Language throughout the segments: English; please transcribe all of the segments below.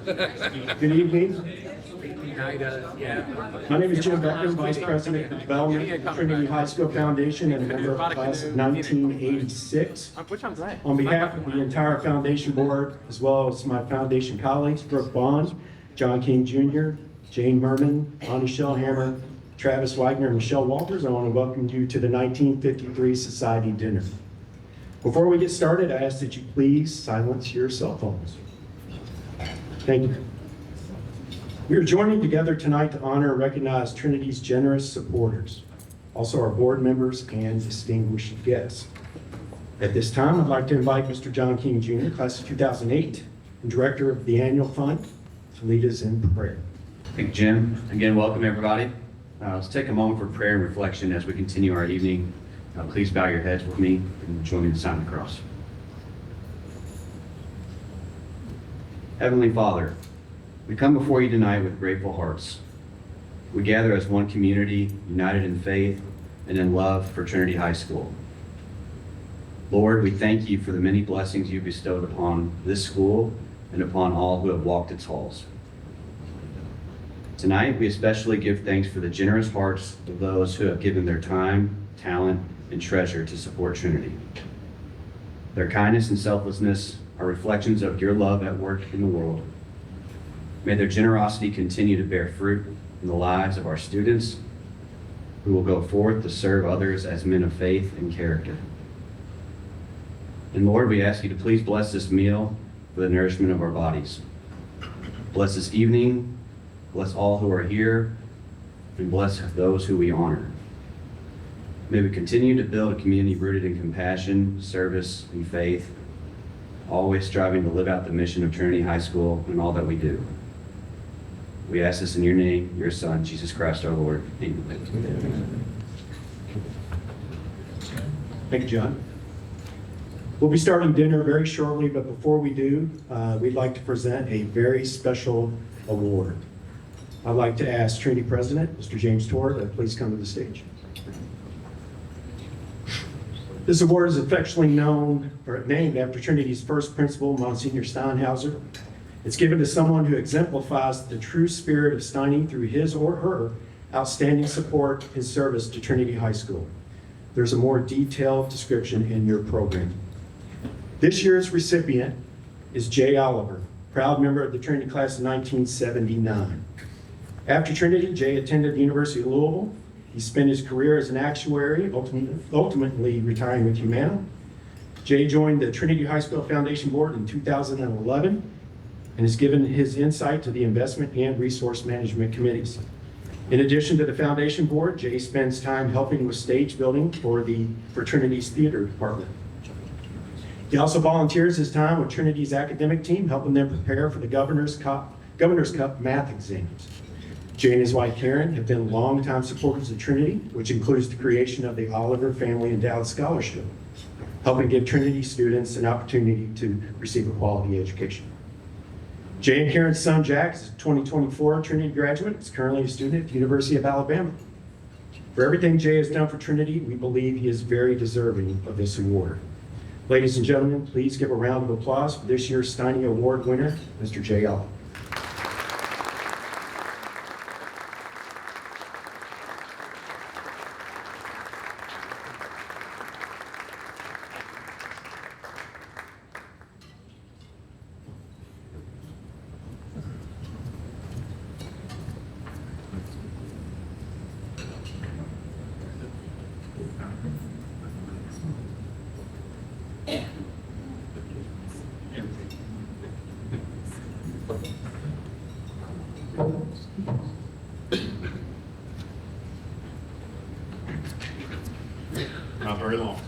Good evening. My name is Jim Becker, Vice President of Development at Trinity High School Foundation and a member of the class of 1986. On behalf of the entire Foundation Board, as well as my Foundation colleagues, Brooke Bond, John King Jr., Jane Merman, Bonnie Shellhammer, Travis Wagner, and Michelle Walters, I want to welcome you to the 1953 Society Dinner. Before we get started, I ask that you please silence your cell phones. Thank you. We are joining together tonight to honor and recognize Trinity's generous supporters, also our board members and distinguished guests. At this time, I'd like to invite Mr. John King Jr., class of 2008, and director of the annual fund, to lead us in prayer. Thank you, Jim. Again, welcome everybody. Let's take a moment for prayer and reflection as we continue our evening. Please bow your heads with me and join me to sign the cross. Heavenly Father, we come before you tonight with grateful hearts. We gather as one community, united in faith and in love for Trinity High School. Lord, we thank you for the many blessings you bestowed upon this school and upon all who have walked its halls. Tonight, we especially give thanks for the generous hearts of those who have given their time, talent, and treasure to support Trinity. Their kindness and selflessness are reflections of your love at work in the world. May their generosity continue to bear fruit in the lives of our students who will go forth to serve others as men of faith and character. And Lord, we ask you to please bless this meal for the nourishment of our bodies. Bless this evening, bless all who are here, and bless those who we honor. May we continue to build a community rooted in compassion, service, and faith, always striving to live out the mission of Trinity High School in all that we do. We ask this in your name, your Son, Jesus Christ our Lord. Amen. Thank you, John. We'll be starting dinner very shortly, but before we do, we'd like to present a very special award. I'd like to ask Trinity President, Mr. James Torr, to please come to the stage. This award is affectionately named after Trinity's first principal, Monsignor Steinhauser. It's given to someone who exemplifies the true spirit of Steiny through his or her outstanding support and service to Trinity High School. There's a more detailed description in your program. This year's recipient is Jay Oliver, proud member of the Trinity class of 1979. After Trinity, Jay attended the University of Louisville. He spent his career as an actuary, ultimately retiring with Humana. Jay joined the Trinity High School Foundation Board in 2011 and has given his insight to the investment and resource management committees. In addition to the Foundation Board, Jay spends time helping with stage building for Trinity's theater department. He also volunteers his time with Trinity's academic team, helping them prepare for the Governor's Cup math exams. Jay and his wife Karen have been longtime supporters of Trinity, which includes the creation of the Oliver Family Endowed Scholarship, helping give Trinity students an opportunity to receive a quality education. Jay and Karen's son Jack is a 2024 Trinity graduate. He's currently a student at the University of Alabama. For everything Jay has done for Trinity, we believe he is very deserving of this award. Ladies and gentlemen, please give a round of applause for this year's Steiny Award winner, Mr. Jay Oliver. Not very long.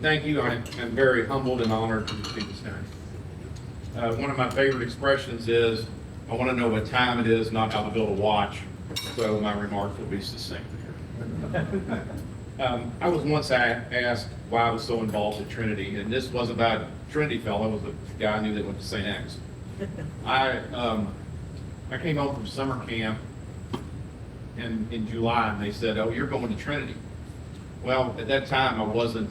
Thank you. I'm very humbled and honored to speak this time. One of my favorite expressions is, I want to know what time it is, not how to build a watch. So my remarks will be succinct here. I was once asked why I was so involved with Trinity, and this was about a Trinity fellow. It was a guy I knew that went to St. X. I came home from summer camp in July, and they said, "Oh, you're going to Trinity." Well, at that time, I wasn't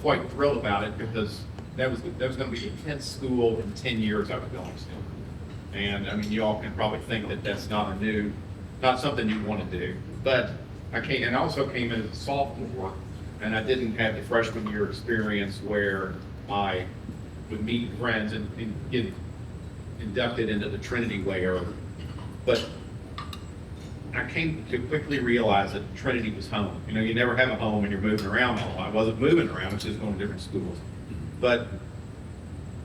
quite thrilled about it because that was going to be the 10th school in 10 years I was going to. And I mean, you all can probably think that that's not something you want to do. But I also came in as a sophomore, and I didn't have the freshman year experience where I would meet friends and get inducted into the Trinity Way early. But I came to quickly realize that Trinity was home. You know, you never have a home when you're moving around a lot. I wasn't moving around, just going to different schools. But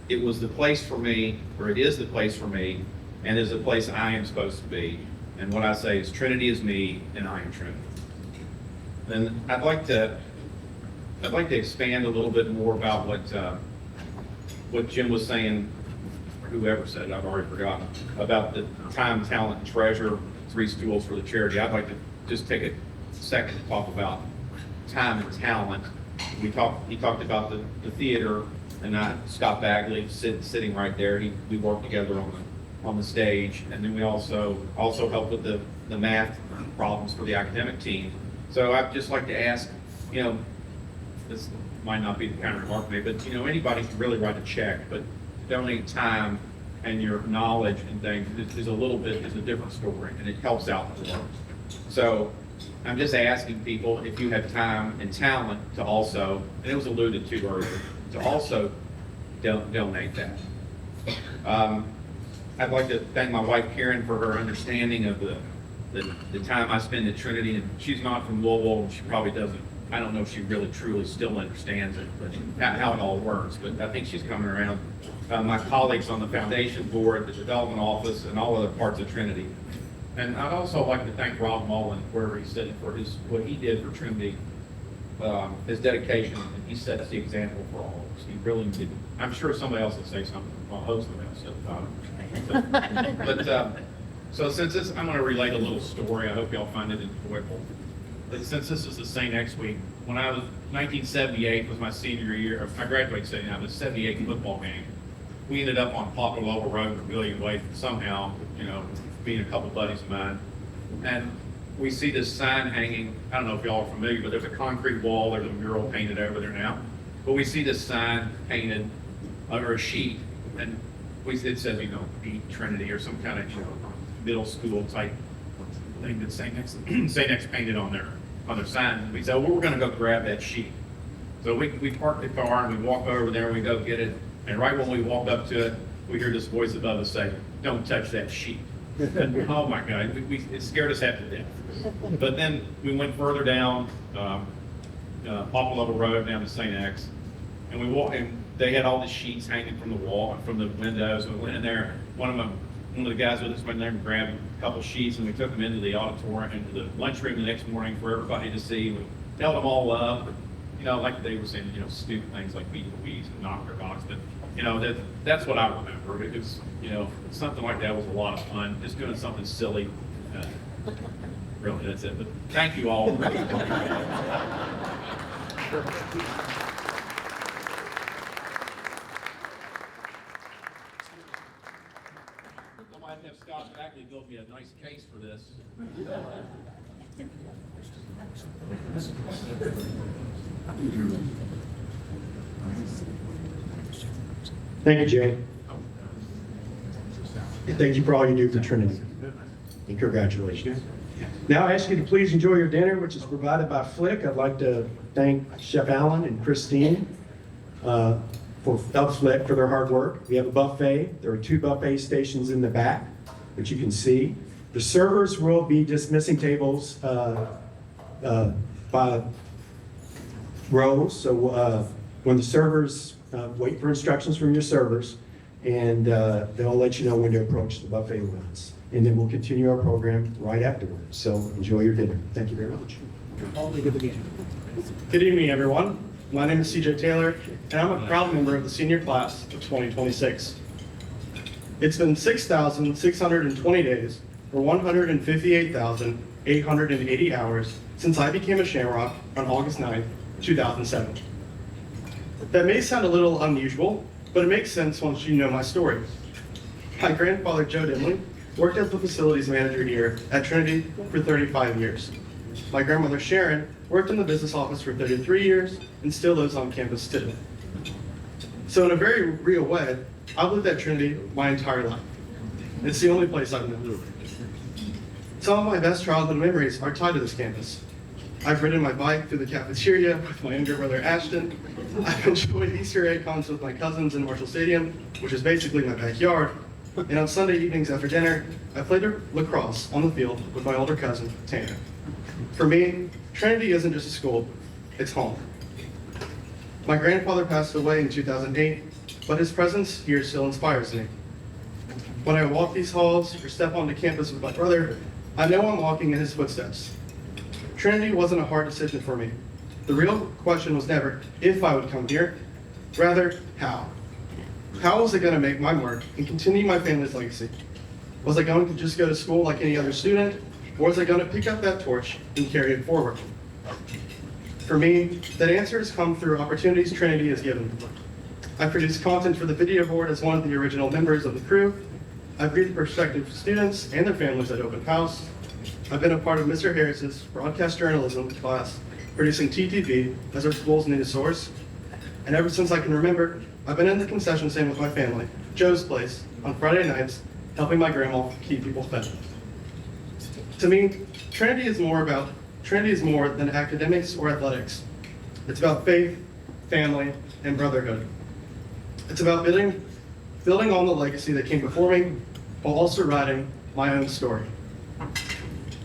it was the place for me, or it is the place for me, and is the place I am supposed to be. And what I say is Trinity is me, and I am Trinity. And I'd like to expand a little bit more about what Jim was saying, or whoever said it, I've already forgotten, about the time, talent, and treasure, 3 stools for the charity. I'd like to just take a second to talk about time and talent. He talked about the theater, and Scott Bagley sitting right there. We worked together on the stage, and then we also helped with the math problems for the academic team. So I'd just like to ask, you know, this might not be the kind of remark made, but you know, anybody can really write a check, but donate time and your knowledge and things is a different story, and it helps out more. So I'm just asking people if you have time and talent to also, and it was alluded to earlier, to also donate that. I'd like to thank my wife Karen for her understanding of the time I spend at Trinity, and she's not from Louisville, and she probably doesn't, I don't know if she really truly still understands it, but how it all works, but I think she's coming around. My colleagues on the foundation board, the development office, and all other parts of Trinity. And I'd also like to thank Rob Mullen, wherever he's sitting, for what he did for Trinity, his dedication, and he sets the example for all of us. He really did. I'm sure somebody else will say something. Well, hopefully they'll say so since this, I'm going to relate a little story. I hope y'all find it enjoyable. But since this is the St. X week, when I was 1978 was my senior year. I graduated 79. The '78 football game. We ended up on Poplar Level Road with William Wade somehow, you know, being a couple buddies of mine. And we see this sign hanging. I don't know if y'all are familiar, but there's a concrete wall. There's a mural painted over there now. But we see this sign painted over a sheet, and it says, you know, Beat Trinity or some kind of, you know, middle school type thing that St. X painted on their sign. And we said, well, we're going to go grab that sheet. So we park the car and we walk over there and we go get it. And right when we walk up to it, we hear this voice above us say, "Don't touch that sheet." And, oh my God, it scared us half to death. But then we went further down Poplar Level Road down to St. X, and we walked, and they had all the sheets hanging from the wall, from the windows. And we went in there. One of the guys with us went in there and grabbed a couple sheets, and we took them into the auditorium, into the lunchroom the next morning for everybody to see. We held them all up. You know, like they were saying, you know, stupid things like beat the weeds and knock their box, but you know, that's what I remember. It was, you know, something like that was a lot of fun, just doing something silly. Really, that's it. But thank you all. I might have Scott Bagley build me a nice case for this. Thank you, Jay. And thank you for all you do for Trinity. And congratulations. Now I ask you to please enjoy your dinner, which is provided by Flick. I'd like to thank Chef Allen and Christine of Flick for their hard work. We have a buffet. There are 2 buffet stations in the back, which you can see. The servers will be dismissing tables by rows. So when the servers wait for instructions from your servers, and they'll let you know when to approach the buffet limits. And then we'll continue our program right afterwards. So enjoy your dinner. Thank you very much. Good evening, everyone. My name is CJ Taylor, and I'm a proud member of the senior class of 2026. It's been 6,620 days, or 158,880 hours since I became a Shamrock on August 9th, 2007. That may sound a little unusual, but it makes sense once you know my story. My grandfather, Joe Dimley, worked as the facilities manager here at Trinity for 35 years. My grandmother, Sharon, worked in the business office for 33 years and still lives on campus today. So in a very real way, I've lived at Trinity my entire life. It's the only place I've known. Some of my best childhood memories are tied to this campus. I've ridden my bike through the cafeteria with my younger brother Ashton. I've enjoyed Easter egg hunts with my cousins in Marshall Stadium, which is basically my backyard. And on Sunday evenings after dinner, I played lacrosse on the field with my older cousin, Tanner. For me, Trinity isn't just a school, it's home. My grandfather passed away in 2008, but his presence here still inspires me. When I walk these halls or step onto campus with my brother, I know I'm walking in his footsteps. Trinity wasn't a hard decision for me. The real question was never if I would come here, rather how. How was I going to make my mark and continue my family's legacy? Was I going to just go to school like any other student, or was I going to pick up that torch and carry it forward? For me, that answer has come through opportunities Trinity has given. I produced content for the video board as one of the original members of the crew. I've greeted prospective students and their families at open house. I've been a part of Mr. Harris's broadcast journalism class, producing TTV as our school's news source. And ever since I can remember, I've been in the concession stand with my family, Joe's Place, on Friday nights, helping my grandma keep people fed. To me, Trinity is more than academics or athletics. It's about faith, family, and brotherhood. It's about building on the legacy that came before me, while also writing my own story.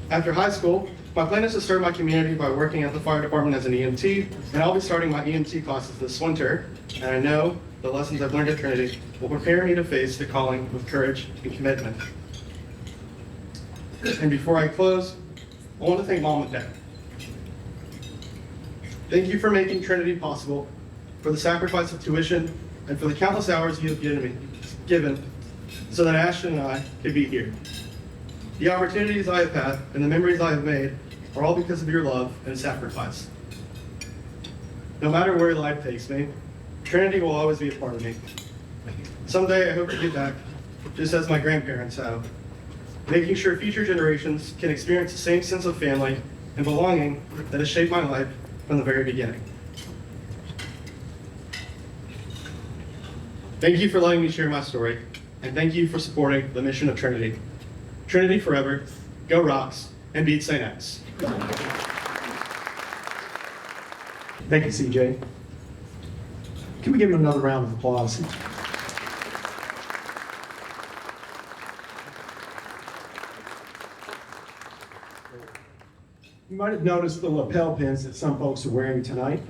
After high school, my plan is to serve my community by working at the fire department as an EMT, and I'll be starting my EMT classes this winter, and I know the lessons I've learned at Trinity will prepare me to face the calling with courage and commitment. And before I close, I want to thank Mom and Dad. Thank you for making Trinity possible, for the sacrifice of tuition, and for the countless hours you have given so that Ashton and I could be here. The opportunities I have had and the memories I have made are all because of your love and sacrifice. No matter where life takes me, Trinity will always be a part of me. Someday I hope to get back, just as my grandparents have, making sure future generations can experience the same sense of family and belonging that has shaped my life from the very beginning. Thank you for letting me share my story, and thank you for supporting the mission of Trinity. Trinity forever, go Rocks, and beat St. X. Thank you, CJ. Can we give him another round of applause? You might have noticed the lapel pins that some folks are wearing tonight.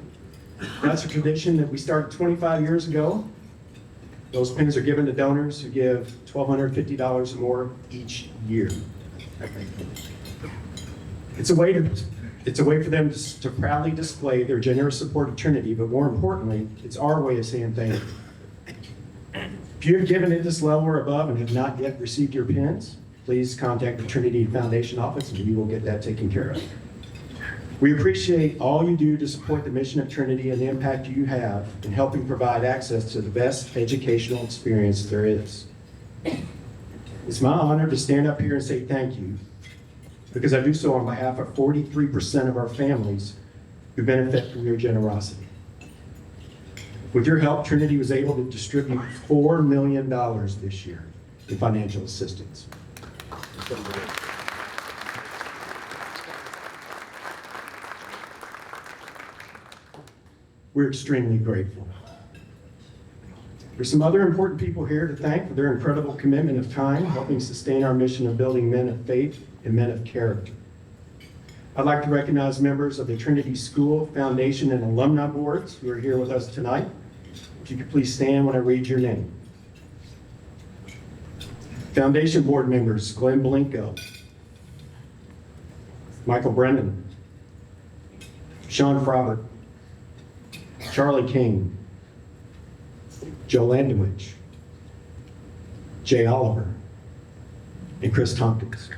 That's a tradition that we started 25 years ago. Those pins are given to donors who give $1,250 or more each year. It's a way for them to proudly display their generous support of Trinity, but more importantly, it's our way of saying thank you. If you have given at this level or above and have not yet received your pins, please contact the Trinity Foundation office and we will get that taken care of. We appreciate all you do to support the mission of Trinity and the impact you have in helping provide access to the best educational experience there is. It's my honor to stand up here and say thank you, because I do so on behalf of 43% of our families who benefit from your generosity. With your help, Trinity was able to distribute $4 million this year in financial assistance. We're extremely grateful. There's some other important people here to thank for their incredible commitment of time, helping sustain our mission of building men of faith and men of character. I'd like to recognize members of the Trinity School, Foundation, and Alumni Boards who are here with us tonight. If you could please stand when I read your name. Foundation Board members, Glenn Blinko, Michael Brennan, Sean Frobert, Charlie King, Joe Landowich, Jay Oliver, and Chris Tompkins.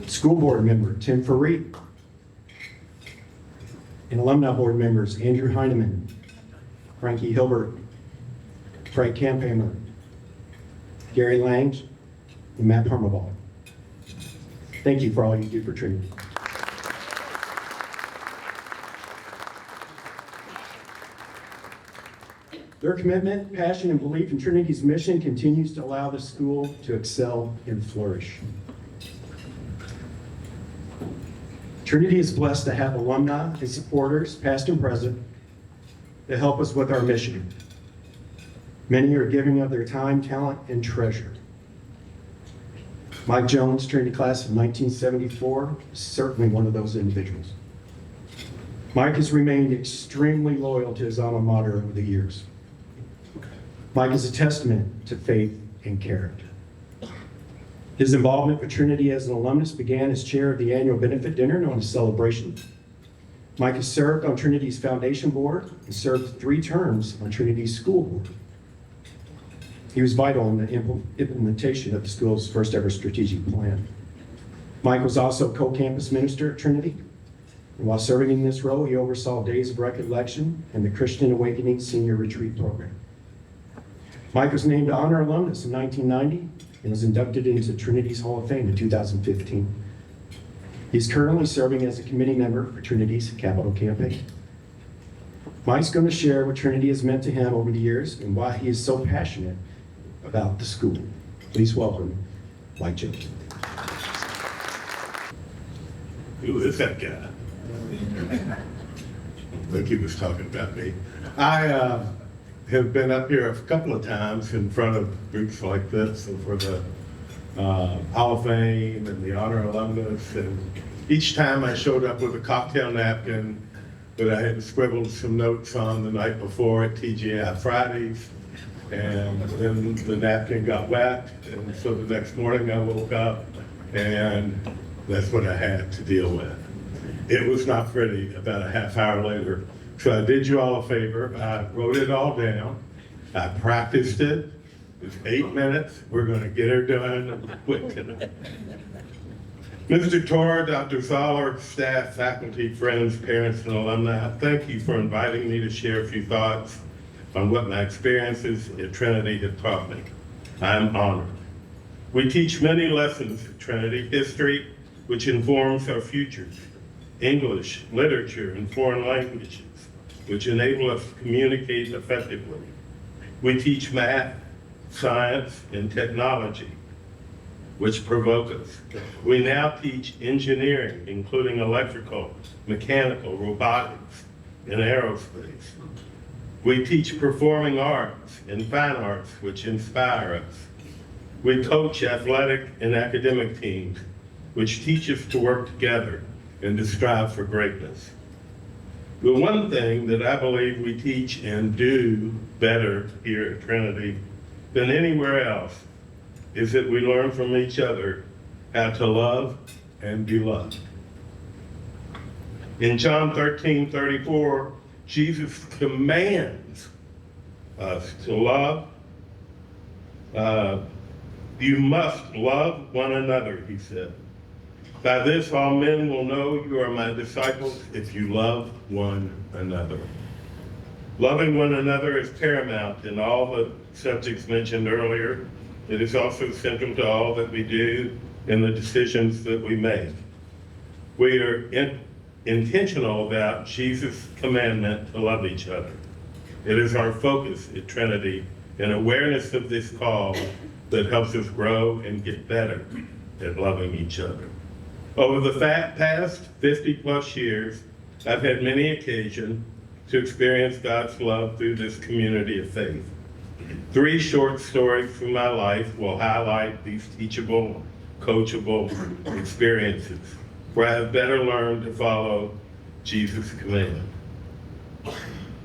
School board member, Tim Farid, and alumni board members, Andrew Heineman, Frankie Hilbert, Frank Kamphammer, Gary Lange, and Matt Hermaball. Thank you for all you do for Trinity. Their commitment, passion, and belief in Trinity's mission continues to allow the school to excel and flourish. Trinity is blessed to have alumni and supporters, past and present, that help us with our mission. Many are giving of their time, talent, and treasure. Mike Jones, Trinity class of 1974, is certainly one of those individuals. Mike has remained extremely loyal to his alma mater over the years. Mike is a testament to faith and character. His involvement with Trinity as an alumnus began as chair of the annual benefit dinner known as Celebration. Mike has served on Trinity's foundation board and served 3 terms on Trinity's school board. He was vital in the implementation of the school's first ever strategic plan. Mike was also co-campus minister at Trinity. And while serving in this role, he oversaw Days of Recollection and the Christian Awakening Senior Retreat Program. Mike was named Honor Alumnus in 1990 and was inducted into Trinity's Hall of Fame in 2015. He's currently serving as a committee member for Trinity's Capital Campaign. Mike's going to share what Trinity has meant to him over the years and why he is so passionate about the school. Please welcome Mike Jones. Who is that guy? I think he was talking about me. I have been up here a couple of times in front of groups like this and for the Hall of Fame and the Honor Alumnus. And each time I showed up with a cocktail napkin that I had scribbled some notes on the night before at TGI Fridays. And then the napkin got wet. And so the next morning I woke up and that's what I had to deal with. It was not pretty about a half hour later. So I did you all a favor. I wrote it all down. I practiced it. It's 8 minutes. We're going to get her done quick tonight. Mr. Torr, Dr. Zoller, staff, faculty, friends, parents, and alumni, thank you for inviting me to share a few thoughts on what my experiences at Trinity have taught me. I'm honored. We teach many lessons at Trinity: history, which informs our futures; English, literature, and foreign languages, which enable us to communicate effectively. We teach math, science, and technology, which provoke us. We now teach engineering, including electrical, mechanical, robotics, and aerospace. We teach performing arts and fine arts, which inspire us. We coach athletic and academic teams, which teach us to work together and to strive for greatness. The one thing that I believe we teach and do better here at Trinity than anywhere else is that we learn from each other how to love and be loved. In John 13:34, Jesus commands us to love. You must love one another, he said. By this, all men will know you are my disciples if you love one another. Loving one another is paramount in all the subjects mentioned earlier. It is also central to all that we do and the decisions that we make. We are intentional about Jesus' commandment to love each other. It is our focus at Trinity and awareness of this call that helps us grow and get better at loving each other. Over the past 50 plus years, I've had many occasions to experience God's love through this community of faith. 3 short stories from my life will highlight these teachable, coachable experiences where I have better learned to follow Jesus' command.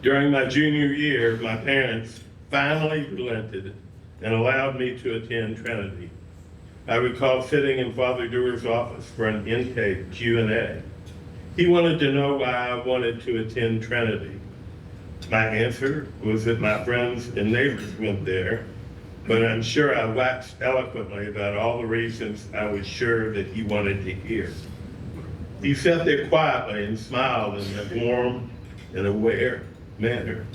During my junior year, my parents finally relented and allowed me to attend Trinity. I recall sitting in Father Dewar's office for an intake Q&A. He wanted to know why I wanted to attend Trinity. My answer was that my friends and neighbors went there, but I'm sure I waxed eloquently about all the reasons I was sure that he wanted to hear. He sat there quietly and smiled in a warm and aware manner.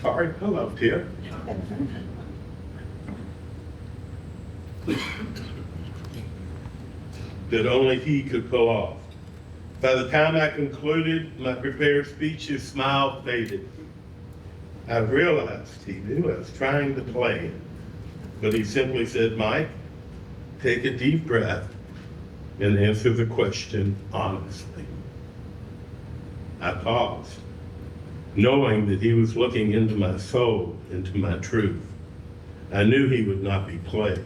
All right, hello, Tia. That only he could pull off. By the time I concluded my prepared speech, his smile faded. I realized he knew I was trying to play, but he simply said, "Mike, take a deep breath and answer the question honestly." I paused, knowing that he was looking into my soul, into my truth. I knew he would not be played.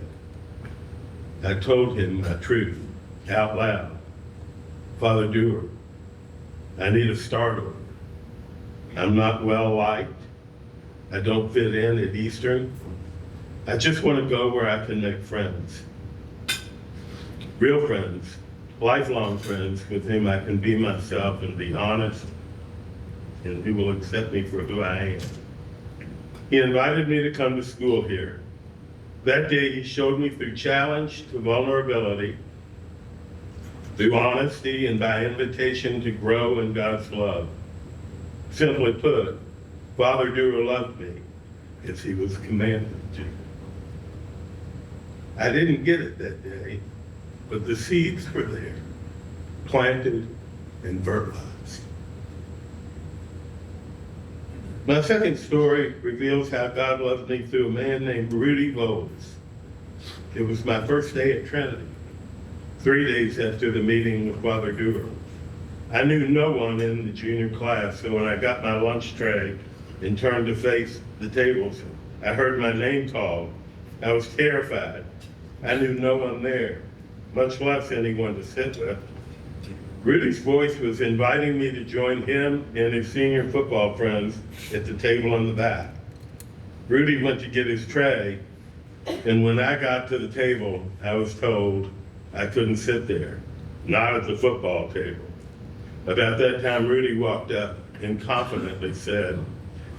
I told him my truth out loud. "Father Dewar, I need a start order. I'm not well liked. I don't fit in at Eastern. I just want to go where I can make friends. Real friends, lifelong friends with whom I can be myself and be honest and who will accept me for who I am." He invited me to come to school here. That day, he showed me through challenge to vulnerability, through honesty, and by invitation to grow in God's love. Simply put, Father Dewar loved me as he was commanded to. I didn't get it that day, but the seeds were there, planted and fertilized. My second story reveals how God loved me through a man named Rudy Voles. It was my first day at Trinity, 3 days after the meeting with Father Dewar. I knew no one in the junior class, so when I got my lunch tray and turned to face the tables, I heard my name called. I was terrified. I knew no one there, much less anyone to sit with. Rudy's voice was inviting me to join him and his senior football friends at the table in the back. Rudy went to get his tray, and when I got to the table, I was told I couldn't sit there, not at the football table. About that time, Rudy walked up and confidently said,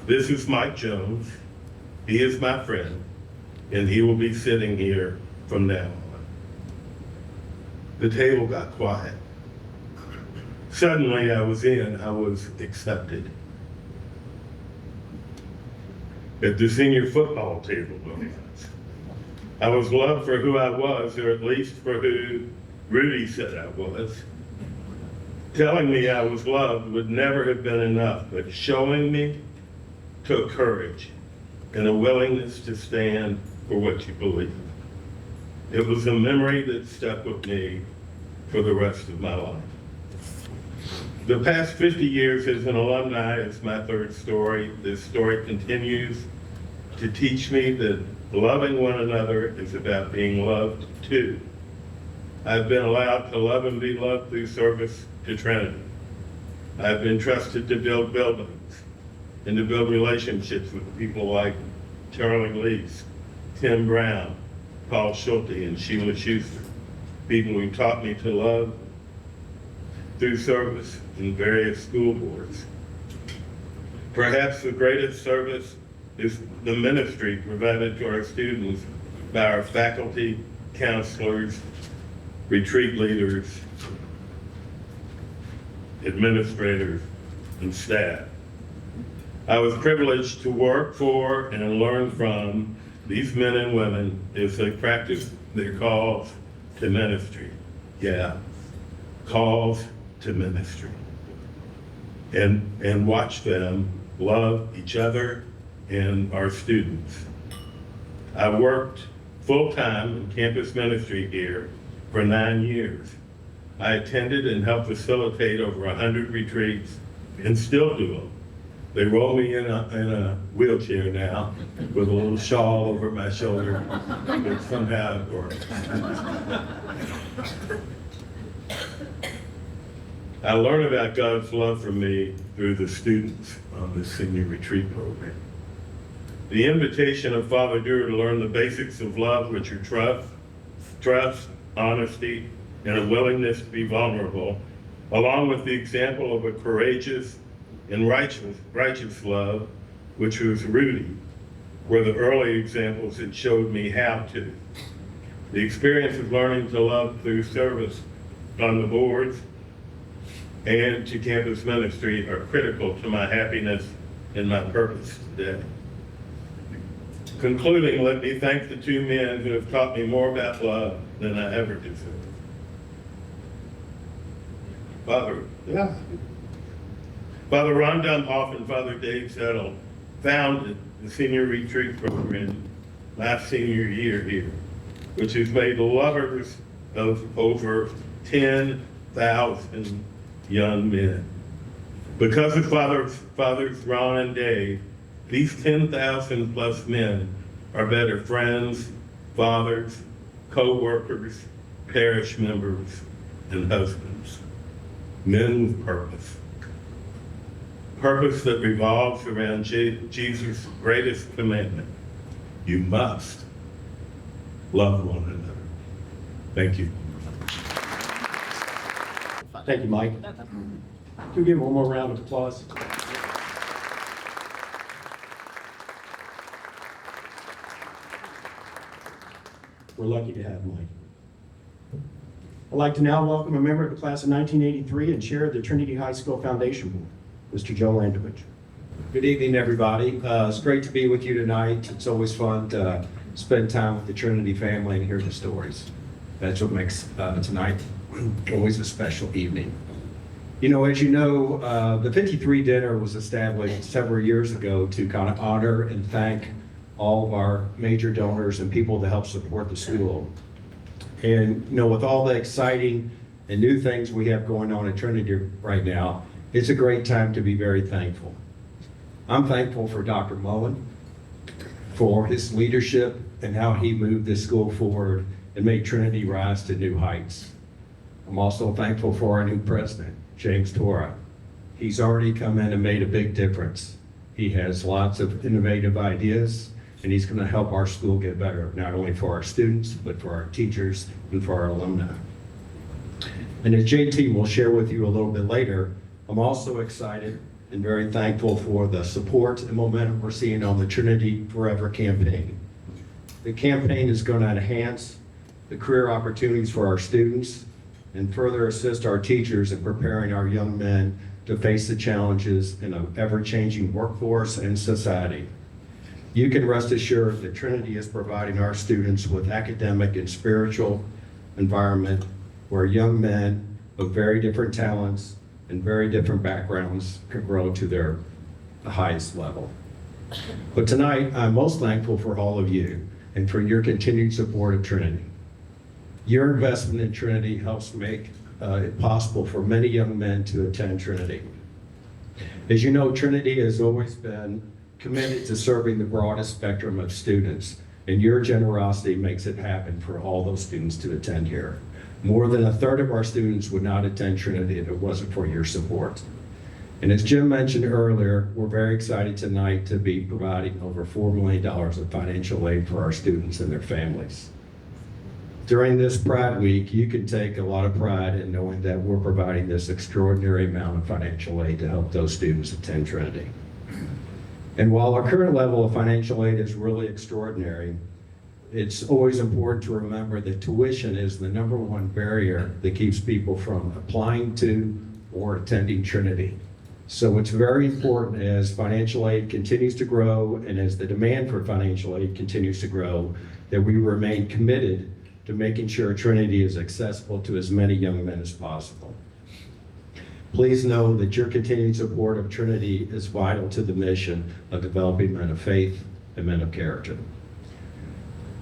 "This is Mike Jones. He is my friend, and he will be sitting here from now on." The table got quiet. Suddenly I was accepted. At the senior football table, no less. I was loved for who I was, or at least for who Rudy said I was. Telling me I was loved would never have been enough, but showing me took courage and a willingness to stand for what you believe. It was a memory that stuck with me for the rest of my life. The past 50 years as an alumni is my third story. This story continues to teach me that loving one another is about being loved too. I've been allowed to love and be loved through service to Trinity. I've been trusted to build buildings and to build relationships with people like Charlie Lease, Tim Brown, Paul Schulte, and Sheila Schuster, people who taught me to love through service in various school boards. Perhaps the greatest service is the ministry provided to our students by our faculty, counselors, retreat leaders, administrators, and staff. I was privileged to work for and learn from these men and women as they practice their calls to ministry. Yeah, calls to ministry. And watch them love each other and our students. I worked full-time in campus ministry here for 9 years. I attended and helped facilitate over 100 retreats and still do them. They roll me in a wheelchair now with a little shawl over my shoulder, but somehow it works. I learned about God's love for me through the students on the senior retreat program. The invitation of Father Dewar to learn the basics of love, which are trust, honesty, and a willingness to be vulnerable, along with the example of a courageous and righteous love, which was Rudy, were the early examples that showed me how to. The experience of learning to love through service on the boards and to campus ministry are critical to my happiness and my purpose today. Concluding, let me thank the two men who have taught me more about love than I ever deserved. Father Ron Dunhoff and Father Dave Settle founded the senior retreat program last senior year here, which has made lovers of over 10,000 young men. Because of Fathers Ron and Dave, these 10,000 plus men are better friends, fathers, co-workers, parish members, and husbands. Men with purpose. Purpose that revolves around Jesus' greatest commandment. You must love one another. Thank you. Thank you, Mike. Can we give him one more round of applause? We're lucky to have Mike. I'd like to now welcome a member of the class of 1983 and chair of the Trinity High School Foundation Board, Mr. Joe Landovich. Good evening, everybody. It's great to be with you tonight. It's always fun to spend time with the Trinity family and hear the stories. That's what makes tonight always a special evening. You know, as you know, the 53 dinner was established several years ago to kind of honor and thank all of our major donors and people that help support the school. And, you know, with all the exciting and new things we have going on at Trinity right now, it's a great time to be very thankful. I'm thankful for Dr. Mullen, for his leadership and how he moved this school forward and made Trinity rise to new heights. I'm also thankful for our new president, James Tora. He's already come in and made a big difference. He has lots of innovative ideas, and he's going to help our school get better, not only for our students, but for our teachers and for our alumni. And as JT will share with you a little bit later, I'm also excited and very thankful for the support and momentum we're seeing on the Trinity Forever campaign. The campaign is going to enhance the career opportunities for our students and further assist our teachers in preparing our young men to face the challenges in an ever-changing workforce and society. You can rest assured that Trinity is providing our students with academic and spiritual environment where young men of very different talents and very different backgrounds can grow to their highest level. But tonight, I'm most thankful for all of you and for your continued support of Trinity. Your investment in Trinity helps make it possible for many young men to attend Trinity. As you know, Trinity has always been committed to serving the broadest spectrum of students, and your generosity makes it happen for all those students to attend here. More than a third of our students would not attend Trinity if it wasn't for your support. And as Jim mentioned earlier, we're very excited tonight to be providing over $4 million of financial aid for our students and their families. During this Pride Week, you can take a lot of pride in knowing that we're providing this extraordinary amount of financial aid to help those students attend Trinity. And while our current level of financial aid is really extraordinary, it's always important to remember that tuition is the #1 barrier that keeps people from applying to or attending Trinity. So it's very important as financial aid continues to grow and as the demand for financial aid continues to grow, that we remain committed to making sure Trinity is accessible to as many young men as possible. Please know that your continued support of Trinity is vital to the mission of developing men of faith and men of character.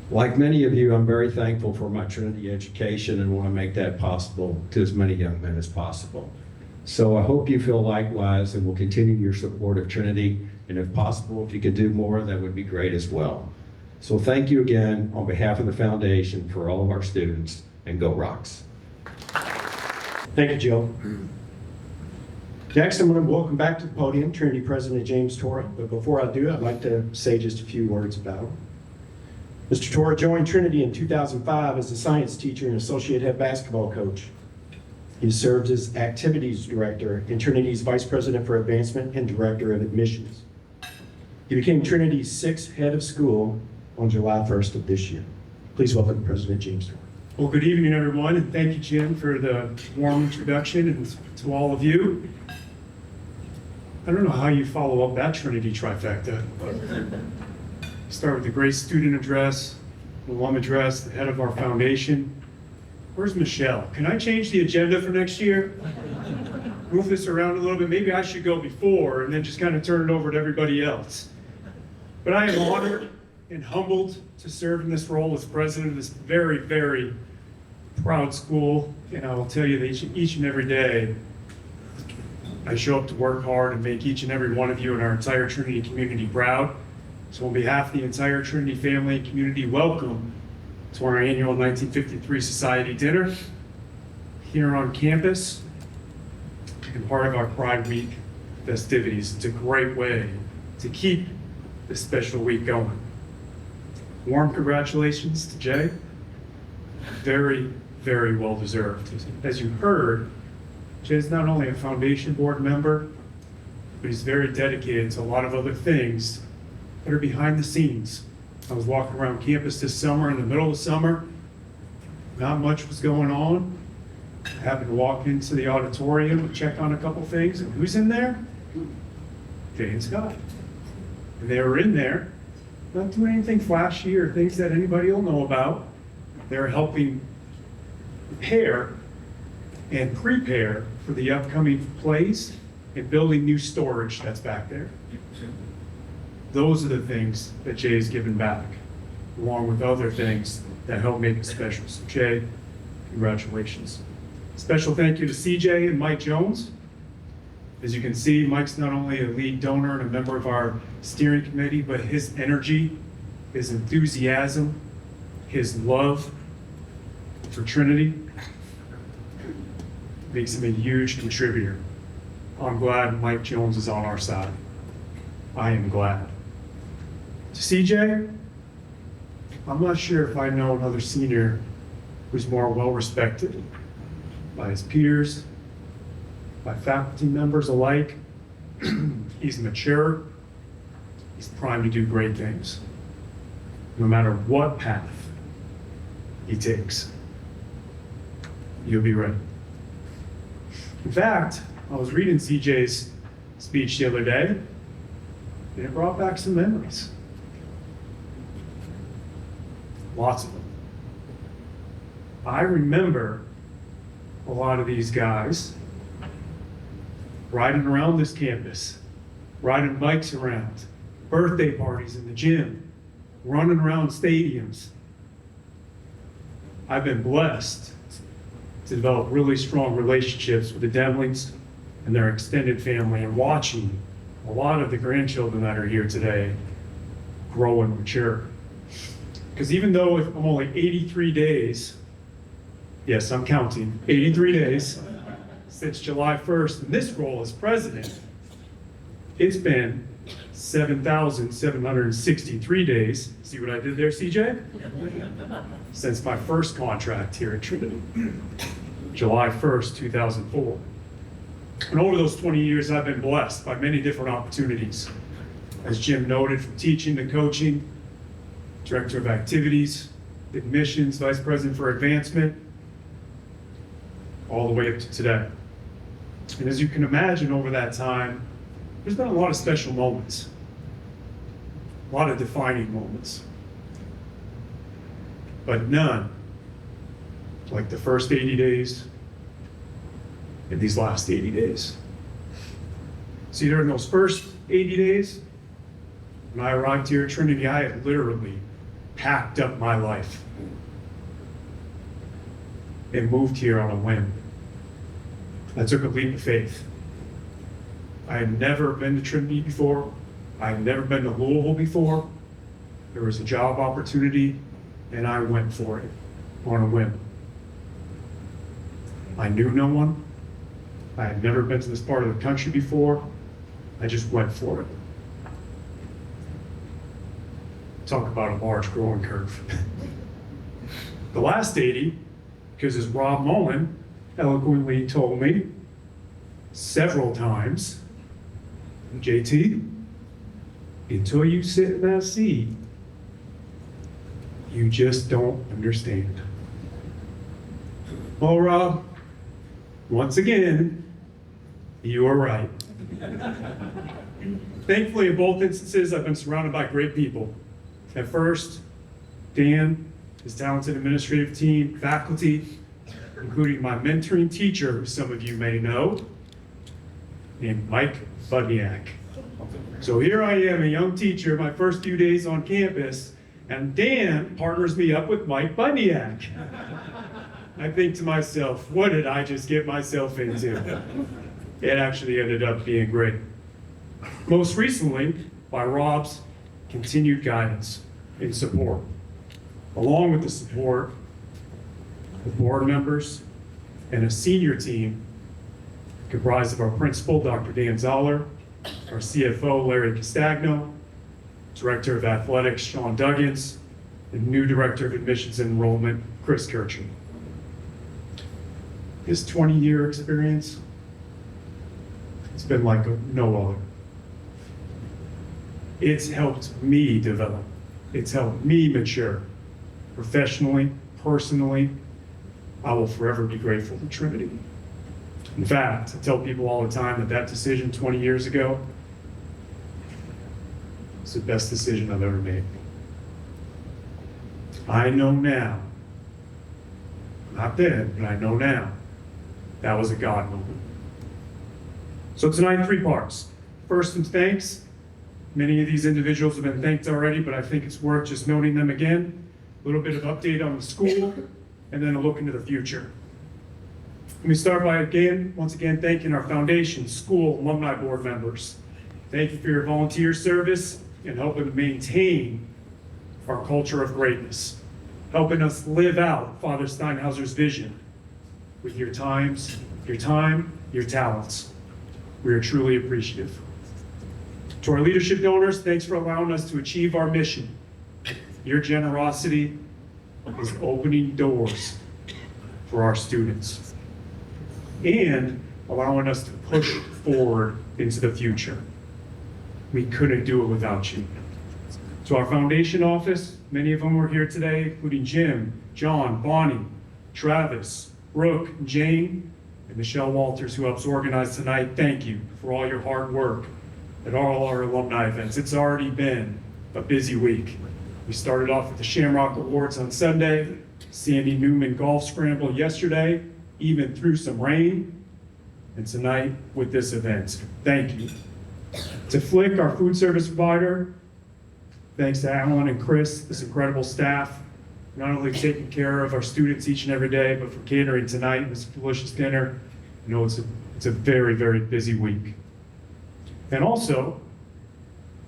Like many of you, I'm very thankful for my Trinity education and want to make that possible to as many young men as possible. So I hope you feel likewise and will continue your support of Trinity, and if possible, if you could do more, that would be great as well. So thank you again on behalf of the foundation for all of our students, and go Rocks. Thank you, Joe. Next, I'm going to welcome back to the podium Trinity President James Tora. But before I do, I'd like to say just a few words about him. Mr. Tora joined Trinity in 2005 as a science teacher and associate head basketball coach. He served as activities director and Trinity's vice president for advancement and director of admissions. He became Trinity's 6th head of school on July 1st of this year. Please welcome President James Tora. Well, good evening, everyone, and thank you, Jim, for the warm introduction, and to all of you. I don't know how you follow up that Trinity trifecta, but start with the great student address, the alum address, the head of our foundation. Where's Michelle? Can I change the agenda for next year? move this around a little bit. Maybe I should go before and then just kind of turn it over to everybody else. But I am honored and humbled to serve in this role as president of this very, very proud school. And I will tell you that each and every day, I show up to work hard and make each and every one of you and our entire Trinity community proud. So on behalf of the entire Trinity family and community, welcome to our annual 1953 Society Dinner here on campus and part of our Pride Week festivities. It's a great way to keep this special week going. Warm congratulations to Jay. Very, very well deserved. As you heard, Jay's not only a foundation board member, but he's very dedicated to a lot of other things that are behind the scenes. I was walking around campus this summer, in the middle of summer, not much was going on. I happened to walk into the auditorium and check on a couple things, and who's in there? Jay and Scott. And they were in there, not doing anything flashy or things that anybody will know about. They're helping prepare and prepare for the upcoming plays and building new storage that's back there. Those are the things that Jay has given back, along with other things that help make it special. So Jay, congratulations. Special thank you to CJ and Mike Jones. As you can see, Mike's not only a lead donor and a member of our steering committee, but his energy, his enthusiasm, his love for Trinity makes him a huge contributor. I'm glad Mike Jones is on our side. I am glad. To CJ, I'm not sure if I know another senior who's more well-respected by his peers, by faculty members alike. He's mature. He's primed to do great things, no matter what path he takes. You'll be ready. In fact, I was reading CJ's speech the other day, and it brought back some memories. Lots of them. I remember a lot of these guys riding around this campus, riding bikes around, birthday parties in the gym, running around stadiums. I've been blessed to develop really strong relationships with the Demlings and their extended family, and watching a lot of the grandchildren that are here today grow and mature. Because even though I'm only 83 days, yes, I'm counting, 83 days since July 1st in this role as president, it's been 7,763 days. See what I did there, CJ? Since my first contract here at Trinity, July 1st, 2004. And over those 20 years, I've been blessed by many different opportunities. As Jim noted, from teaching to coaching, director of activities, admissions, vice president for advancement, all the way up to today. And as you can imagine, over that time, there's been a lot of special moments, a lot of defining moments, but none like the first 80 days and these last 80 days. See, during those first 80 days, when I arrived here at Trinity, I had literally packed up my life and moved here on a whim. I took a leap of faith. I had never been to Trinity before. I had never been to Louisville before. There was a job opportunity, and I went for it on a whim. I knew no one. I had never been to this part of the country before. I just went for it. Talk about a large growing curve. The last 80, because as Rob Mullen eloquently told me several times, JT, until you sit in that seat, you just don't understand. Well, Rob, once again, you are right. Thankfully, in both instances, I've been surrounded by great people. At first, Dan, his talented administrative team, faculty, including my mentoring teacher, who some of you may know, named Mike Budniak. So here I am, a young teacher, my first few days on campus, and Dan partners me up with Mike Budniak. I think to myself, what did I just get myself into? It actually ended up being great. Most recently, by Rob's continued guidance and support. Along with the support of board members and a senior team comprised of our principal, Dr. Dan Zoller, our CFO, Larry Castagno, Director of Athletics, Sean Duggins, and new Director of Admissions and Enrollment, Chris Kirchner. His 20-year experience, it's been like no other. It's helped me develop. It's helped me mature professionally, personally. I will forever be grateful to Trinity. In fact, I tell people all the time that that decision 20 years ago was the best decision I've ever made. I know now, not then, but I know now, that was a God moment. So tonight, 3 parts. First, some thanks. Many of these individuals have been thanked already, but I think it's worth just noting them again. A little bit of update on the school, and then a look into the future. Let me start by once again, thanking our foundation, school, alumni board members. Thank you for your volunteer service and helping to maintain our culture of greatness, helping us live out Father Steinhauser's vision with your time, your talents. We are truly appreciative. To our leadership donors, thanks for allowing us to achieve our mission. Your generosity is opening doors for our students and allowing us to push forward into the future. We couldn't do it without you. To our foundation office, many of them were here today, including Jim, John, Bonnie, Travis, Brooke, Jane, and Michelle Walters, who helps organize tonight. Thank you for all your hard work at all our alumni events. It's already been a busy week. We started off with the Shamrock Awards on Sunday, Sandy Newman Golf Scramble yesterday, even through some rain, and tonight with this event. Thank you. To Flick, our food service provider, thanks to Alan and Chris, this incredible staff, not only taking care of our students each and every day, but for catering tonight, this delicious dinner. I know it's a very, very busy week. And also,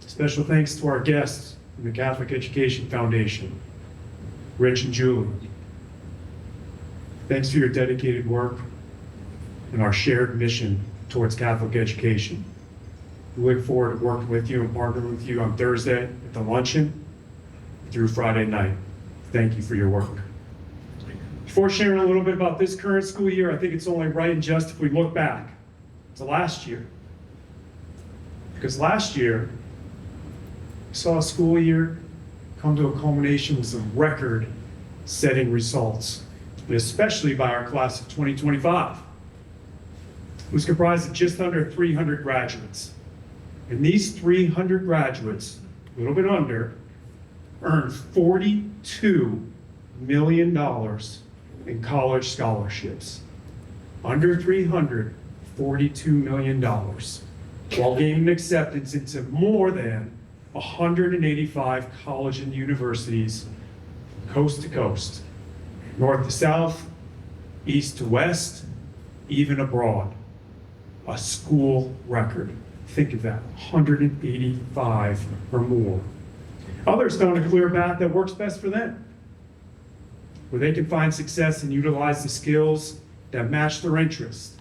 special thanks to our guests from the Catholic Education Foundation, Rich and Julie. Thanks for your dedicated work and our shared mission towards Catholic education. We look forward to working with you and partnering with you on Thursday at the luncheon through Friday night. Thank you for your work. Before sharing a little bit about this current school year, I think it's only right and just if we look back to last year. Because last year, we saw a school year come to a culmination with some record-setting results, but especially by our class of 2025. It was comprised of just under 300 graduates. And these 300 graduates, a little bit under, earned $42 million in college scholarships. Under 300, $42 million, while gaining acceptance into more than 185 colleges and universities, coast to coast, north to south, east to west, even abroad. A school record. Think of that, 185 or more. Others found a clear path that works best for them, where they can find success and utilize the skills that match their interests,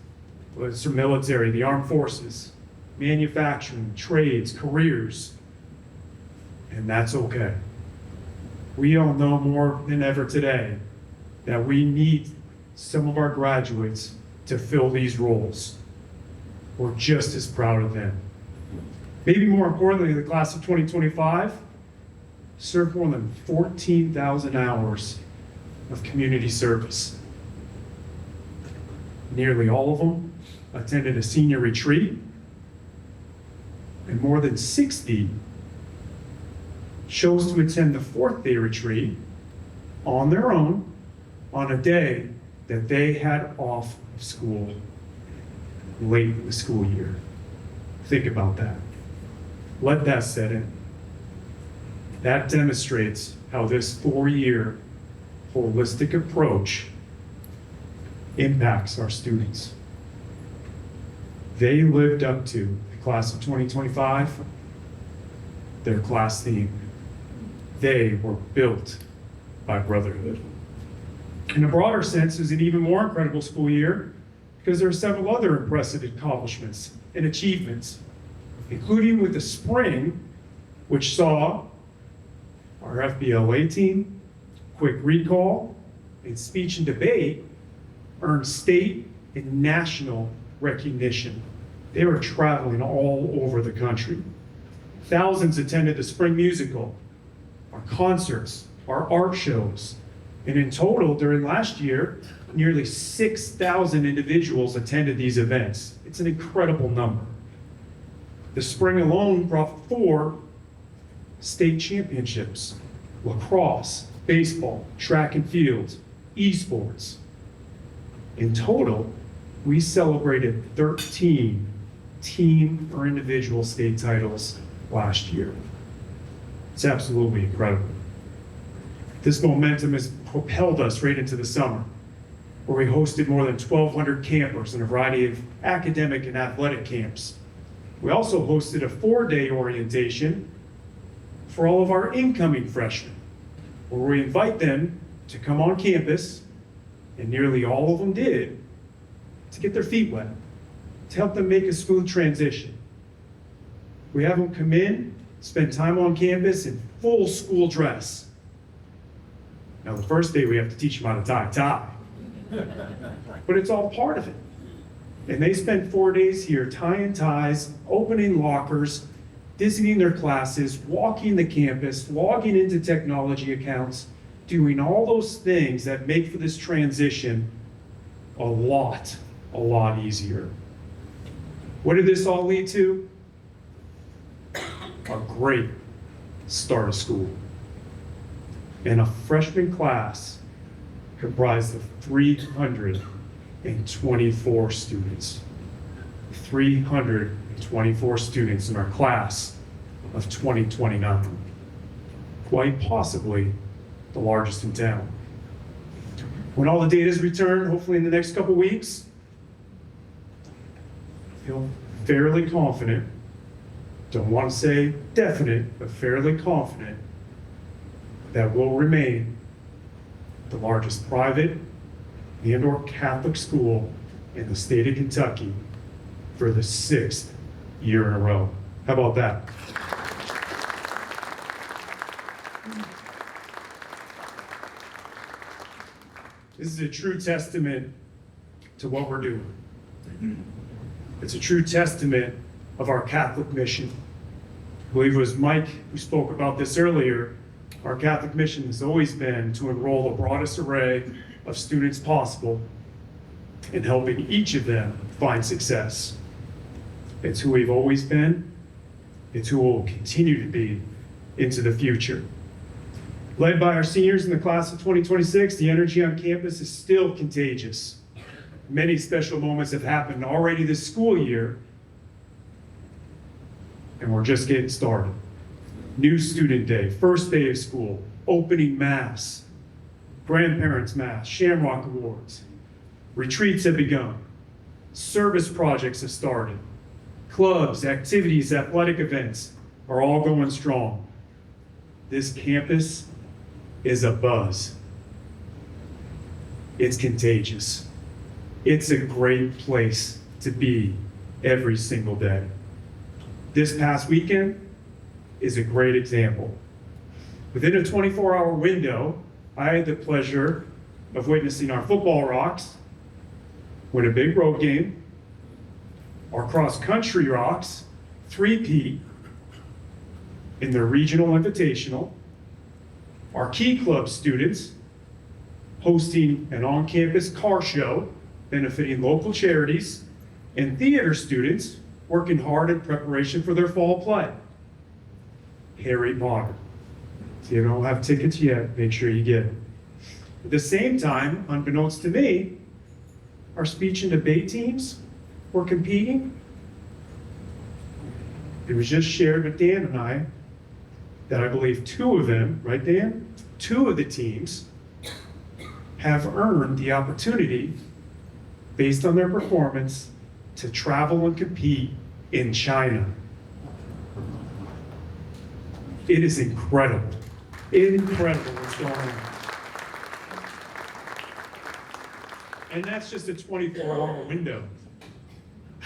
whether it's the military, the armed forces, manufacturing, trades, careers, and that's okay. We all know more than ever today that we need some of our graduates to fill these roles. We're just as proud of them. Maybe more importantly, the class of 2025 served more than 14,000 hours of community service. Nearly all of them attended a senior retreat, and more than 60 chose to attend the 4th day retreat on their own on a day that they had off of school late in the school year. Think about that. Let that set in. That demonstrates how this 4-year holistic approach impacts our students. They lived up to the class of 2025, their class theme. They were built by brotherhood. In a broader sense, it was an even more incredible school year because there are several other impressive accomplishments and achievements, including with the spring, which saw our FBLA team, quick recall, and speech and debate earn state and national recognition. They were traveling all over the country. Thousands attended the spring musical, our concerts, our art shows, and in total during last year, nearly 6,000 individuals attended these events. It's an incredible number. The spring alone brought 4 state championships: lacrosse, baseball, track and field, esports. In total, we celebrated 13 team or individual state titles last year. It's absolutely incredible. This momentum has propelled us right into the summer, where we hosted more than 1,200 campers in a variety of academic and athletic camps. We also hosted a 4-day orientation for all of our incoming freshmen, where we invite them to come on campus, and nearly all of them did, to get their feet wet, to help them make a smooth transition. We have them come in, spend time on campus in full school dress. Now, the first day we have to teach them how to tie a tie, but it's all part of it. And they spend 4 days here tying ties, opening lockers, visiting their classes, walking the campus, logging into technology accounts, doing all those things that make for this transition a lot easier. What did this all lead to? A great start of school. And a freshman class comprised of 324 students. 324 students in our class of 2029. Quite possibly the largest in town. When all the data is returned, hopefully in the next couple weeks, I feel fairly confident, don't want to say definite, but fairly confident that we'll remain the largest private and/or Catholic school in the state of Kentucky for the 6th year in a row. How about that? This is a true testament to what we're doing. It's a true testament of our Catholic mission. I believe it was Mike who spoke about this earlier. Our Catholic mission has always been to enroll the broadest array of students possible and helping each of them find success. It's who we've always been. It's who we'll continue to be into the future. Led by our seniors in the class of 2026, the energy on campus is still contagious. Many special moments have happened already this school year, and we're just getting started. New Student Day, first day of school, opening mass, grandparents mass, Shamrock Awards. Retreats have begun. Service projects have started. Clubs, activities, athletic events are all going strong. This campus is a buzz. It's contagious. It's a great place to be every single day. This past weekend is a great example. Within a 24-hour window, I had the pleasure of witnessing our football Rocks win a big road game, our cross-country Rocks three-peat in their regional invitational, our Key Club students hosting an on-campus car show benefiting local charities, and theater students working hard in preparation for their fall play, Harry Potter. If you don't have tickets yet, make sure you get it. At the same time, unbeknownst to me, our speech and debate teams were competing It was just shared with Dan and I that I believe two of them, right Dan? Two of the teams have earned the opportunity, based on their performance, to travel and compete in China. It is incredible. Incredible what's going on. And that's just a 24-hour window.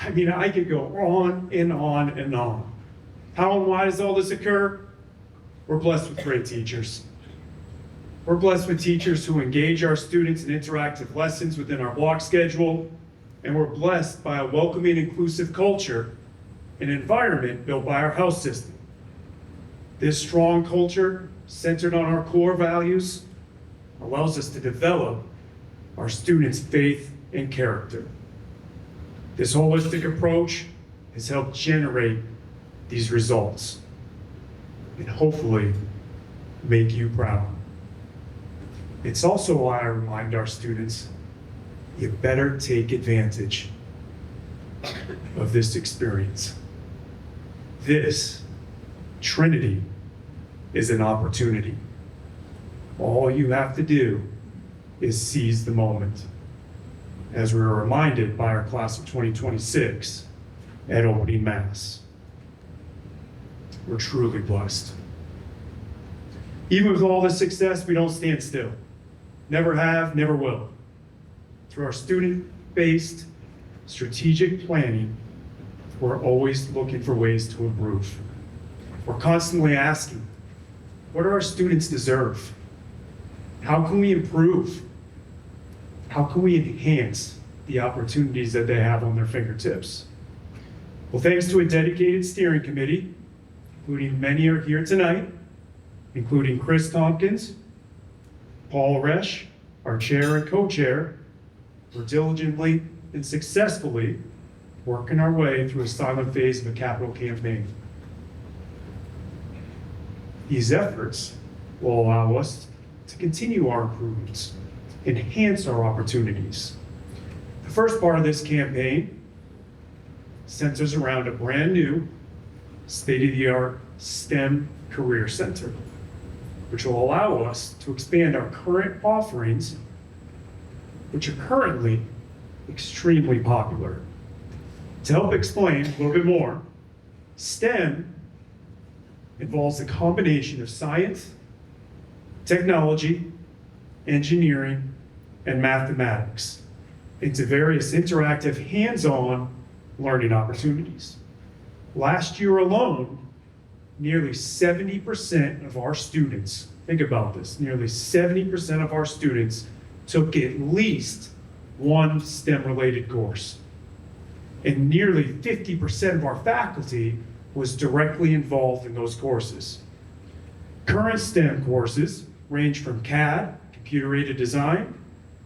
I mean, I could go on and on and on. How and why does all this occur? We're blessed with great teachers. We're blessed with teachers who engage our students in interactive lessons within our block schedule, and we're blessed by a welcoming, inclusive culture, an environment built by our health system. This strong culture, centered on our core values, allows us to develop our students' faith and character. This holistic approach has helped generate these results and hopefully make you proud. It's also why I remind our students, you better take advantage of this experience. This, Trinity, is an opportunity. All you have to do is seize the moment, as we were reminded by our class of 2026 at opening Mass. We're truly blessed. Even with all this success, we don't stand still. Never have, never will. Through our student-based strategic planning, we're always looking for ways to improve. We're constantly asking, what do our students deserve? How can we improve? How can we enhance the opportunities that they have on their fingertips? Well, thanks to a dedicated steering committee, including many are here tonight, including Chris Tompkins, Paul Resch, our chair and co-chair, we're diligently and successfully working our way through a silent phase of a capital campaign. These efforts will allow us to continue our improvements, enhance our opportunities. The first part of this campaign centers around a brand new state-of-the-art STEM Career Center, which will allow us to expand our current offerings, which are currently extremely popular. To help explain a little bit more, STEM involves a combination of science, technology, engineering, and mathematics into various interactive hands-on learning opportunities. Last year alone, nearly 70% of our students, think about this, nearly 70% of our students took at least one STEM-related course. And nearly 50% of our faculty was directly involved in those courses. Current STEM courses range from CAD, computer-aided design,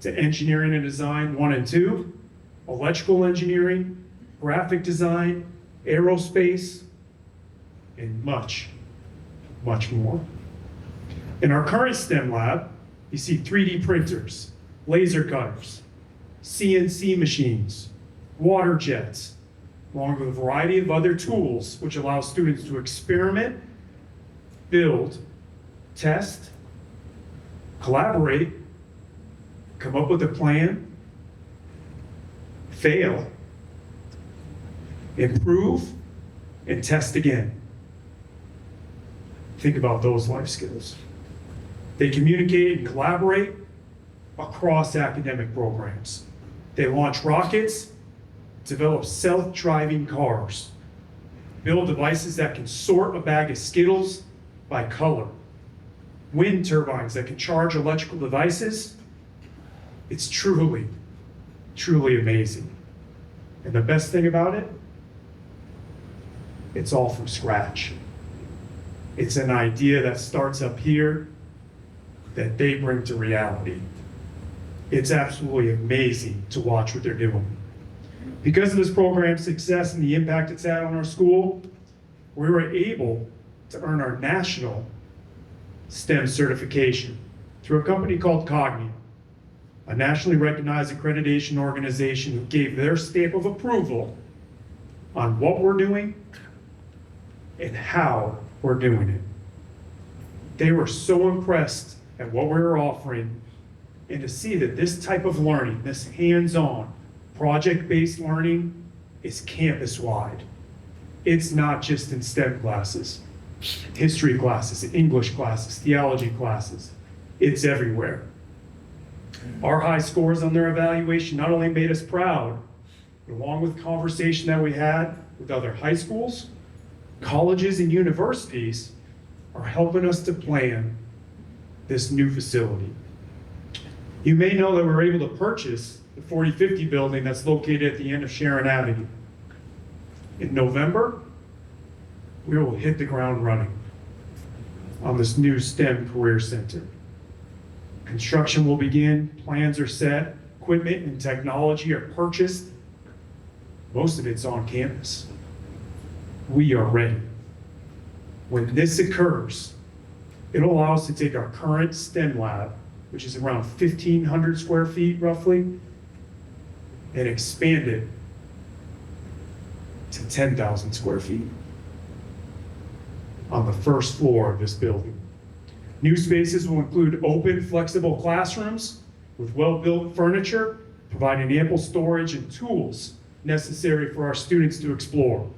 to engineering and design 1 and 2, electrical engineering, graphic design, aerospace, and much, much more. In our current STEM lab, you see 3D printers, laser cutters, CNC machines, water jets, along with a variety of other tools which allow students to experiment, build, test, collaborate, come up with a plan, fail, improve, and test again. Think about those life skills. They communicate and collaborate across academic programs. They launch rockets, develop self-driving cars, build devices that can sort a bag of Skittles by color, wind turbines that can charge electrical devices. It's truly, truly amazing. And the best thing about it, it's all from scratch. It's an idea that starts up here that they bring to reality. It's absolutely amazing to watch what they're doing. Because of this program's success and the impact it's had on our school, we were able to earn our national STEM certification through a company called Cognia, a nationally recognized accreditation organization who gave their stamp of approval on what we're doing and how we're doing it. They were so impressed at what we were offering, and to see that this type of learning, this hands-on, project-based learning is campus-wide. It's not just in STEM classes, history classes, English classes, theology classes. It's everywhere. Our high scores on their evaluation not only made us proud, but along with conversation that we had with other high schools, colleges, and universities, are helping us to plan this new facility. You may know that we were able to purchase the 4050 building that's located at the end of Sharon Avenue. In November, we will hit the ground running on this new STEM Career Center. Construction will begin, plans are set, equipment and technology are purchased. Most of it's on campus. We are ready. When this occurs, it'll allow us to take our current STEM lab, which is around 1,500 square feet roughly, and expand it to 10,000 square feet on the first floor of this building. New spaces will include open, flexible classrooms with well-built furniture, providing ample storage and tools necessary for our students to explore.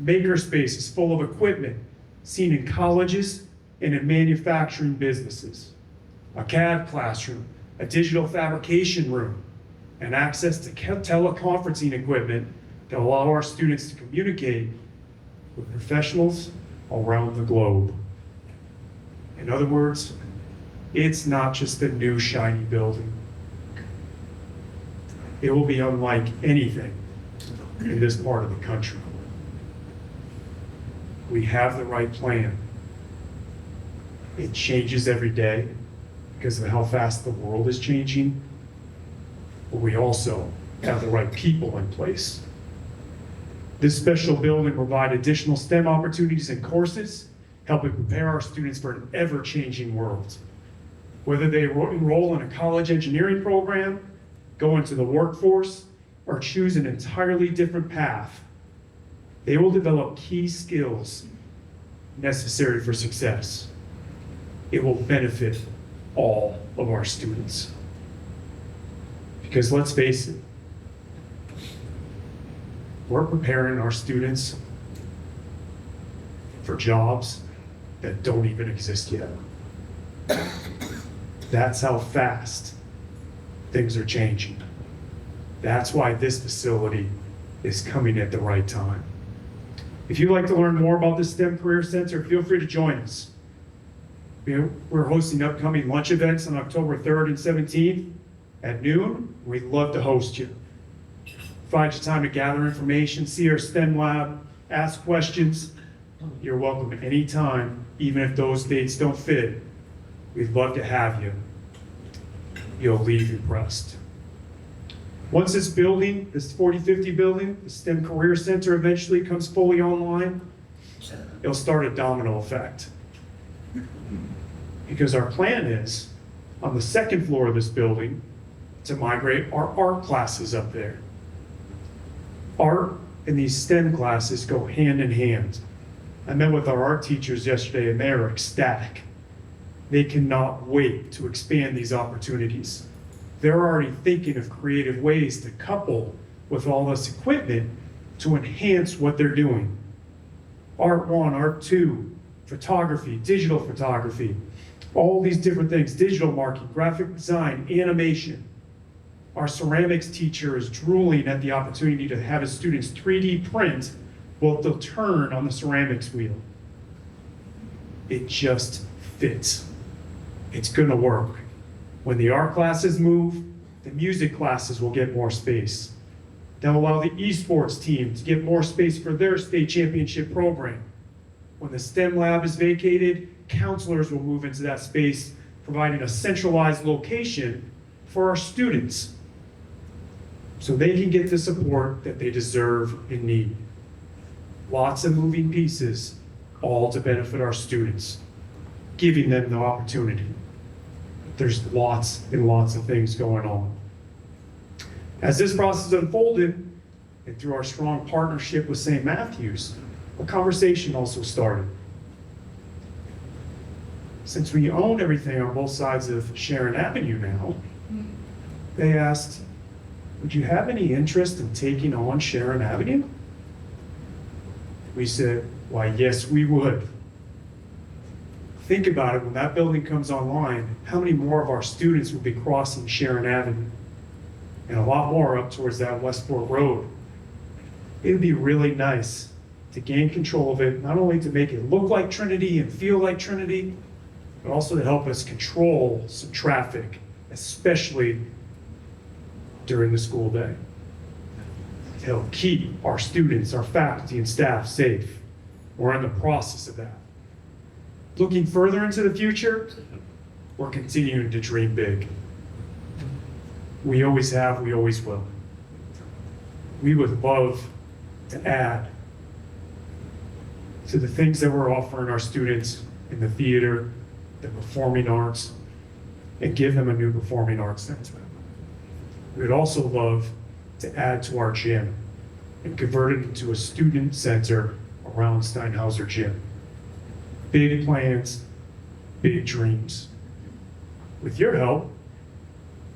Maker spaces full of equipment seen in colleges and in manufacturing businesses. A CAD classroom, a digital fabrication room, and access to teleconferencing equipment that will allow our students to communicate with professionals around the globe. In other words, it's not just a new shiny building. It will be unlike anything in this part of the country. We have the right plan. It changes every day because of how fast the world is changing, but we also have the right people in place. This special building provides additional STEM opportunities and courses, helping prepare our students for an ever-changing world. Whether they enroll in a college engineering program, go into the workforce, or choose an entirely different path, they will develop key skills necessary for success. It will benefit all of our students. Because let's face it, we're preparing our students for jobs that don't even exist yet. That's how fast things are changing. That's why this facility is coming at the right time. If you'd like to learn more about the STEM Career Center, feel free to join us. We're hosting upcoming lunch events on October 3rd and 17th at noon. We'd love to host you. Provide you time to gather information, see our STEM lab, ask questions. You're welcome anytime, even if those dates don't fit. We'd love to have you. You'll leave impressed. Once this building, this 4050 building, the STEM Career Center eventually comes fully online, it'll start a domino effect. Because our plan is, on the second floor of this building, to migrate our art classes up there. Art and these STEM classes go hand in hand. I met with our art teachers yesterday and they are ecstatic. They cannot wait to expand these opportunities. They're already thinking of creative ways to couple with all this equipment to enhance what they're doing. Art 1, Art 2, photography, digital photography, all these different things, digital marketing, graphic design, animation. Our ceramics teacher is drooling at the opportunity to have his students 3D print what they'll turn on the ceramics wheel. It just fits. It's gonna work. When the art classes move, the music classes will get more space. They'll allow the esports team to get more space for their state championship program. When the STEM lab is vacated, counselors will move into that space, providing a centralized location for our students so they can get the support that they deserve and need. Lots of moving pieces, all to benefit our students, giving them the opportunity. There's lots and lots of things going on. As this process unfolded, and through our strong partnership with St. Matthew's, a conversation also started. Since we own everything on both sides of Sharon Avenue now, they asked, would you have any interest in taking on Sharon Avenue? We said, why, yes, we would. Think about it, when that building comes online, how many more of our students will be crossing Sharon Avenue? And a lot more up towards that Westport Road. It would be really nice to gain control of it, not only to make it look like Trinity and feel like Trinity, but also to help us control some traffic, especially during the school day. To help keep our students, our faculty and staff safe. We're in the process of that. Looking further into the future, we're continuing to dream big. We always have, we always will. We would love to add to the things that we're offering our students in the theater, the performing arts, and give them a new performing arts center. We would also love to add to our gym and convert it into a student center around Steinhauser Gym. Big plans, big dreams. With your help,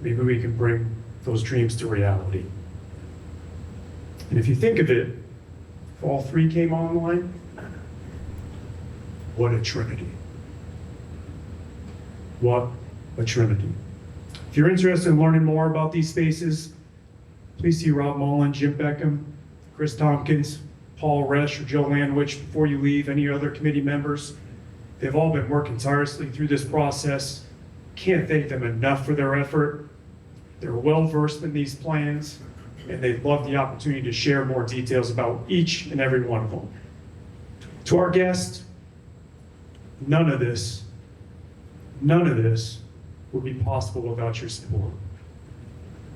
maybe we can bring those dreams to reality. And if you think of it, if all three came online, what a trinity. What a trinity. If you're interested in learning more about these spaces, please see Rob Mullen, Jim Beckham, Chris Tompkins, Paul Resch, or Joe Landwich before you leave, any other committee members. They've all been working tirelessly through this process. Can't thank them enough for their effort. They're well-versed in these plans, and they'd love the opportunity to share more details about each and every one of them. To our guests, none of this would be possible without your support.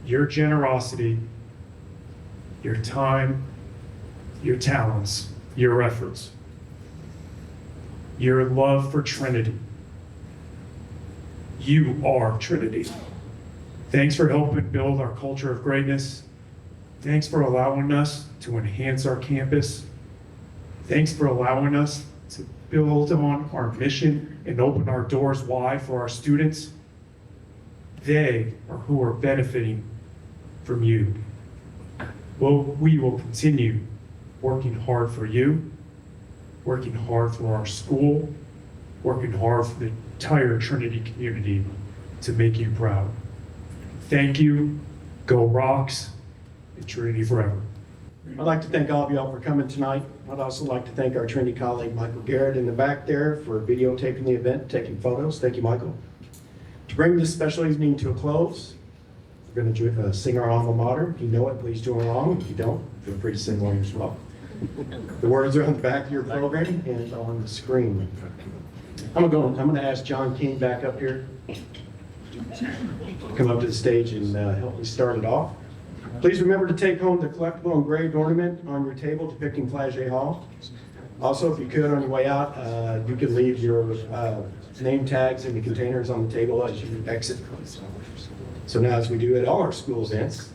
Your generosity, your time, your talents, your efforts, your love for Trinity. You are Trinity. Thanks for helping build our culture of greatness. Thanks for allowing us to enhance our campus. Thanks for allowing us to build on our mission and open our doors wide for our students. They are who are benefiting from you. Well, we will continue working hard for you, working hard for our school, working hard for the entire Trinity community to make you proud. Thank you. Go Rocks and Trinity forever. I'd like to thank all of y'all for coming tonight. I'd also like to thank our Trinity colleague, Michael Garrett, in the back there for videotaping the event, taking photos. Thank you, Michael. To bring this special evening to a close, we're going to sing our alma mater. If you know it, please join along. If you don't, feel free to sing along as well. The words are on the back of your program and on the screen. I'm going to ask John King back up here. Come up to the stage and help me start it off. Please remember to take home the collectible engraved ornament on your table depicting Flagey Hall. Also, if you could, on your way out, you can leave your name tags in the containers on the table as you exit. So now, as we do at all our school events,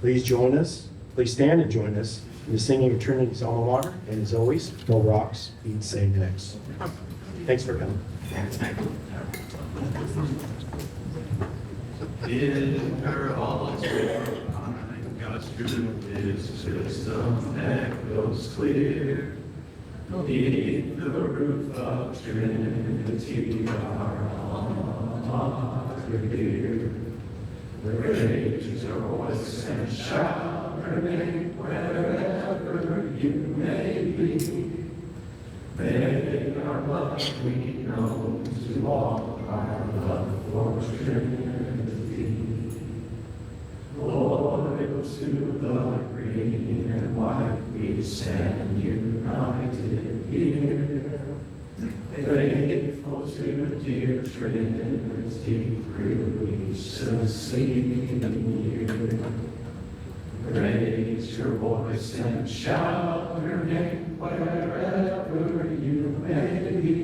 please join us. Please stand and join us in the singing of Trinity's alma mater. And as always, go Rocks, beat Say Next. Thanks for coming. In her halls where God's truth is wisdom echoes clear. Beneath the roof of Trinity, our alma mater dear. Raise your voice and shout her name wherever you may be. May our love be known to all, our love for Trinity. Loyal to the green and white, we stand united here. Faithful to dear Trinity through each succeeding year. Raise your voice and shout her name wherever you may be.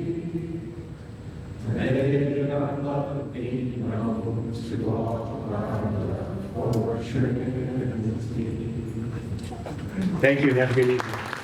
May our love be known to all, our love for Trinity. Thank you and have a good evening.